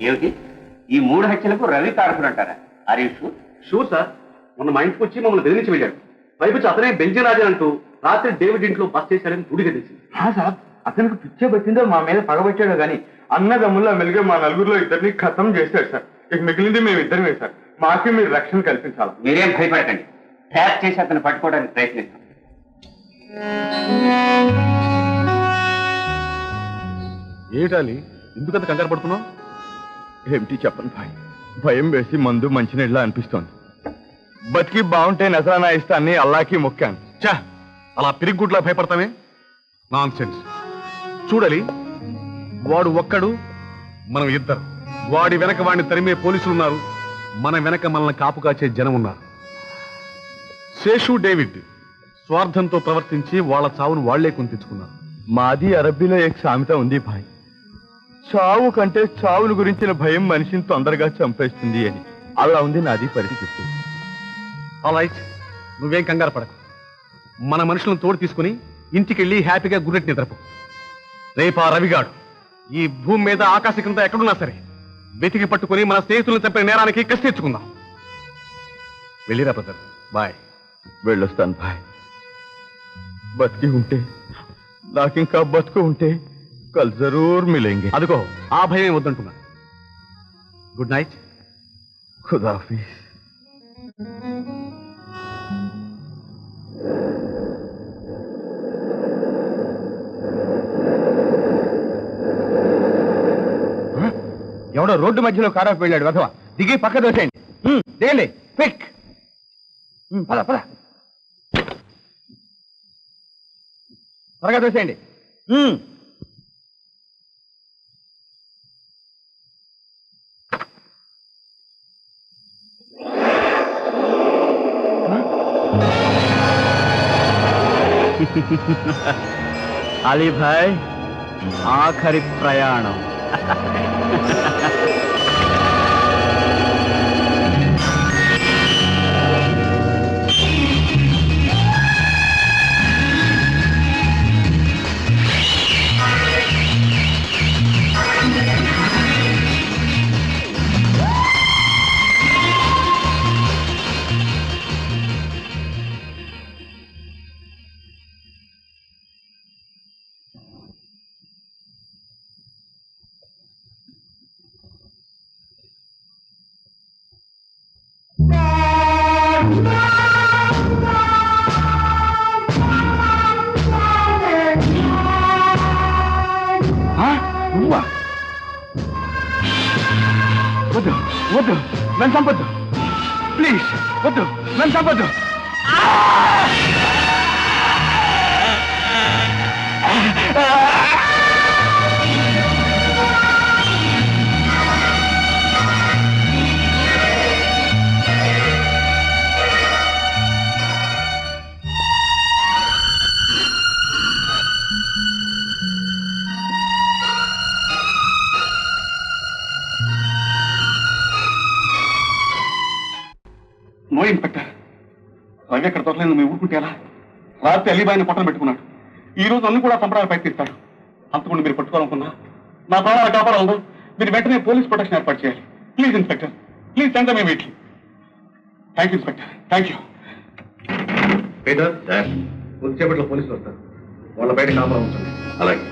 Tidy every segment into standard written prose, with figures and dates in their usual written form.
ఏమిటి ఈ 3 హత్యలకు రవి కారకుడు అంటారా? Are you sure? Sure sir. మొన్న మా ఇంటికి వచ్చి మమ్మల్ని బెదిరించి వెళ్ళాడు. పైపుచ్చి అతనే బెంజరాజన్ అంటూ రాత్రి డేవిడ్ ఇంట్లో బస్ చేశాడని తుడిగా తెలిసింది. సార్ అతనికి పిచ్చే పెట్టిందో మా మీద పగబట్టాడు కానీ అన్నదమ్ముల్లో మెలిగే మా నలుగురిలో ఇద్దరిని ఖతం చేశాడు సార్. ఇక మిగిలింది మేము ఇద్దరమే సార్. మాకే మీరు రక్షణ కల్పించాలి. మీరేం భయపడకండి, ట్యాప్ చేసి అతను పట్టుకోవడానికి ప్రయత్నిస్తాం. ఏటాలి ఎందుకంత కంగారు పడుతున్నావు? ఏమిటి చెప్పను భాయ్, భయం వేసి మందు మంచినీళ్ళ అనిపిస్తోంది. బతికి బాగుంటే నజరానా ఇస్తాన్ని అల్లాకి మొక్కాను. చా, అలా పిరిగుడ్లా భయపడతామే? Non sense. చూడాలి, వాడు ఒక్కడు, మనం ఇద్దరు. వాడి వెనక వాడిని తరిమే పోలీసులు ఉన్నారు, మన వెనక మనల్ని కాపు కాచే జనం ఉన్నారు. శేషు డేవిడ్ స్వార్థంతో ప్రవర్తించి వాళ్ళ చావును వాళ్లే కొని తెచ్చుకున్నారు. మాది అరబ్బీలో ఒక సామెత ఉంది భాయ్, చావు కంటే చావును గురించిన భయం మనిషిని తొందరగా చంపేస్తుంది అని. అలా ఉంది నాది పరిస్థితి. ఆల్రైట్, నువ్వేం కంగారు పడకు. మన మనుషులను తోడు తీసుకుని ఇంటికెళ్ళి హ్యాపీగా గుర్రెట్ నిద్రపో. రేపు ఆ రవిగాడు ఈ భూమి మీద ఆకాశ కింద ఎక్కడున్నా సరే వెతికి పట్టుకుని మన స్నేహితులను చంపిన నేరానికి కసి తెచ్చుకుందాం. వెళ్ళిరా బ్రదర్. బాయ్. వెళ్ళొస్తాను భాయ్. బతికి ఉంటే, నాకింకా బతుకు ఉంటే కల్ జరూర్ మిలేంగే. అదిగో ఆ భయం వద్దంటున్నా. Good night. ఖుదాఫీజ్. ఎవడో రోడ్డు మధ్యలో కారాకు వెళ్ళాడు వధవ. దిగి పక్క దోసేయండి. దిగండి క్విక్. పద పద, త్వరగా దోసేయండి. అలీ భాయ్, ఆఖరి ప్రయాణం. వద్దు వద్దు, నన్ను చంపొద్దు ప్లీజ్. వద్దు, నన్ను చంపొద్దు. నో ఇన్స్పెక్టర్, రవి ఎక్కడ దొరకలేదు. మేము ఊరుకుంటే ఎలా? రాత్రి అలీబాయిని పట్టణ పెట్టుకున్నాడు. ఈ రోజు అన్ని కూడా చంపడానికి ప్రయత్నిస్తాడు. అంతకుండా మీరు పట్టుకోవాలనుకున్నా నా ప్రాణాలు కాపాడాలను మీరు వెంటనే పోలీస్ ప్రొటెక్షన్ ఏర్పాటు చేయాలి. Please inspector, please send me వీటికి. Thank you inspector, thank you. Peter, కొద్దిసేపట్లో పోలీసులు వస్తారు. వాళ్ళ బయట కాపలా ఉంచండి. అలాగే,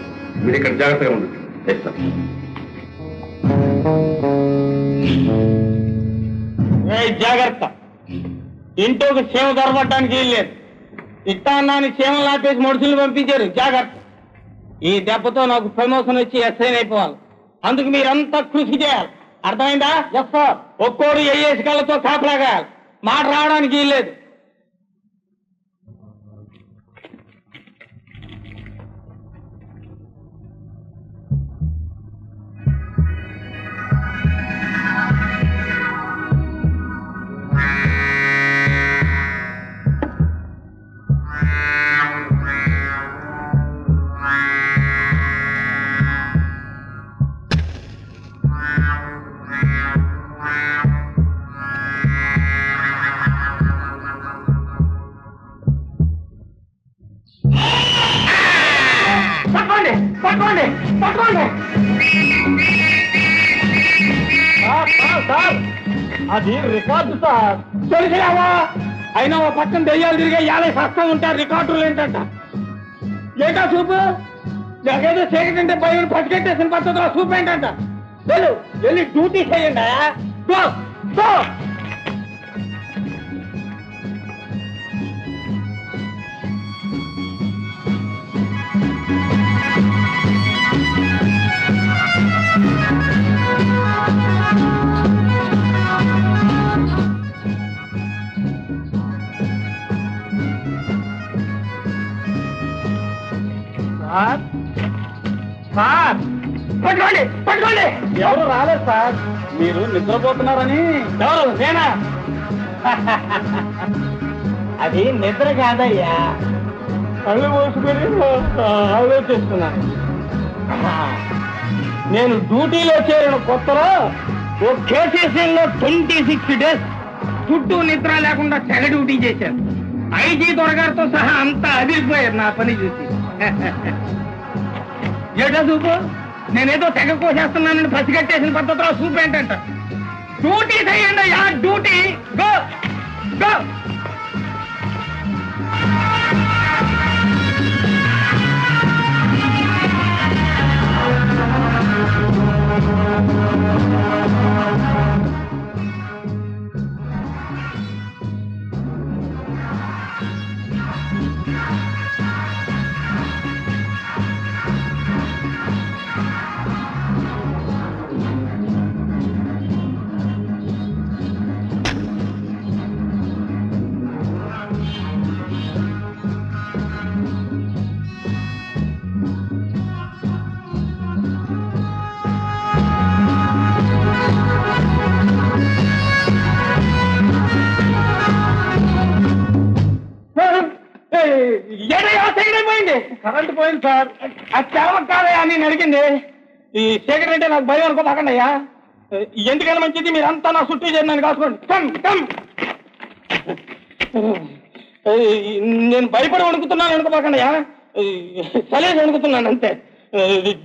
మీరు ఇక్కడ జాగ్రత్తగా ఉండండి. జాగ్రత్త, ఇంట్లోకి సేవ దొరకడానికి వీల్లేదు. ఇట్టాన్నాన్ని సేవలు నాపేసి మనుషులు పంపించారు. జాగ్రత్త. ఈ దెబ్బతో నాకు ప్రమోషన్ వచ్చి ఎస్ఐ అయిపోవాలి. అందుకు మీరంతా కృషి చేయాలి. అర్థమైందా? Yes sir. ఒక్కోడు ఏఏసి కళ్ళతో కాపలాగా మాట రావడానికి వీల్లేదు. సార్ అది రికార్డు సార్. తెలిసినావా? అయినా ఓ పక్కన దెయ్యాలు తిరిగే 50 శాతం ఉంటారు, రికార్డులు ఏంటంట. ఏంటా చూపు? నాకేదో చీకటి అంటే భయం పసిగట్టేసిన పద్ధతిలో చూపు ఏంటంట. వెళ్ళి డ్యూటీ చేయండి. Go go. సార్ సార్ పట్టుకోండి పట్టుకోండి. ఎవరు రాలేదు సార్. మీరు నిద్రపోతున్నారని. ఎవరు? నేనా? అది నిద్ర కాదయ్యా, కళ్ళు మూసుకొని ఆలోచిస్తున్నాను. నేను డ్యూటీలో చేరిన కొత్తలో ఓ కేసీసీలో 26 days చుట్టూ నిద్ర లేకుండా తెగ డ్యూటీ చేశాను. ఐజీ దొరగారితో సహా అంతా అదిరిపోయారు నా పని చూసి. ఏటా చూపు? నేనేదో తెగ కోసేస్తున్నానని పసిగట్టేసిన పద్ధతిలో చూపు ఏంటంట. డ్యూటీ చేయండి అయ్యా, డ్యూటీ. Go go. కరెంట్ పోయింది సార్. అది కేవలం కాదయ్యా నేను అడిగింది. ఈ చీకటి అంటే నాకు భయం అనుకోమాకండి అయ్యా. ఎందుకైనా మంచిది మీరంతా నా చుట్టూ చేరి నన్ను కాసుకోండి. Come come. నేను భయపడి వణుకుతున్నాను అనుకోమాకండి అయ్యా. చలేసి వణుకుతున్నాను అంతే.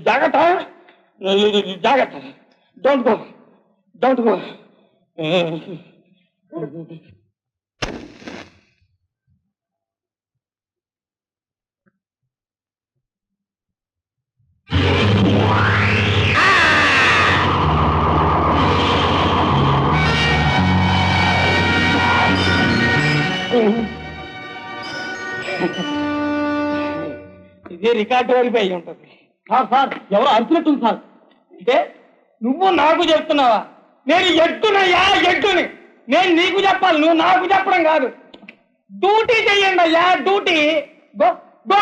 జాగ్రత్త జాగ్రత్త. Don't go don't go. ఇది రికార్డు వరకు అయి ఉంటుంది. సార్ సార్ ఎవరు అరుచున్నట్టుంది సార్. అంటే నువ్వు నాకు చెప్తున్నావా? నేను ఎట్టునయ్యా, ఎట్టుని. నేను నీకు చెప్పాలి, నువ్వు నాకు చెప్పడం కాదు. డ్యూటీ చెయ్యండి అయ్యా, డ్యూటీ. Go go.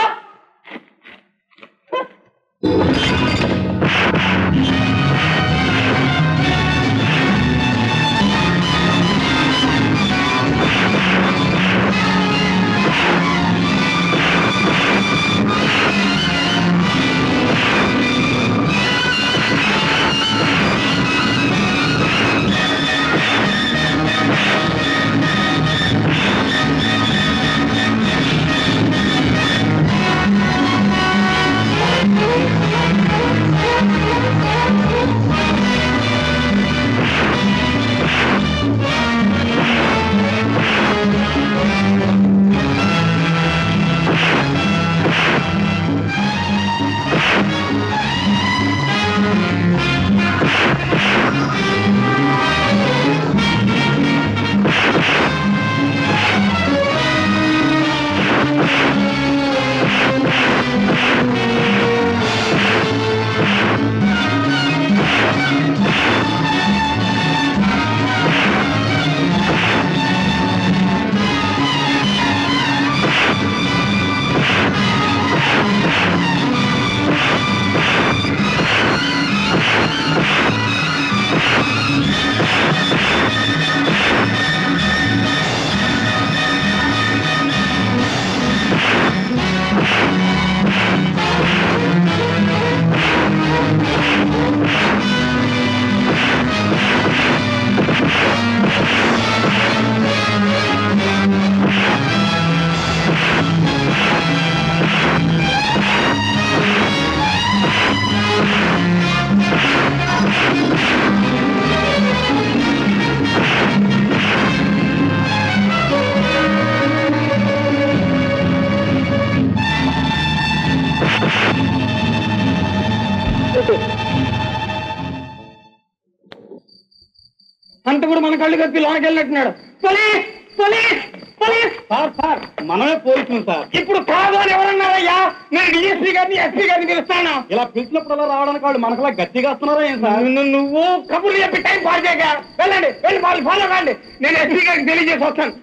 అంత కూడా మన కళ్ళు కప్పి లోనకి వెళ్ళినట్టున్నాడు. Police police police sir sir మనమే పోలీసులు సార్. ఇప్పుడు కాదు అని ఎవరన్నారయ్యా? నేను డిఎస్పీ గారిని ఎస్పీ గారిని పిలుస్తాను. ఇలా పిలిచినప్పుడు రావడానికి వాళ్ళు మనకలా గట్టిగా వస్తున్నారా ఏం సార్? నువ్వు కబుర్లు చెప్పి టైం పాస్ చేయగా వెళ్ళండి, వెళ్ళి వాళ్ళు ఫాలో కాండి. నేను ఎస్పీ గారికి తెలియజేసి వస్తాను.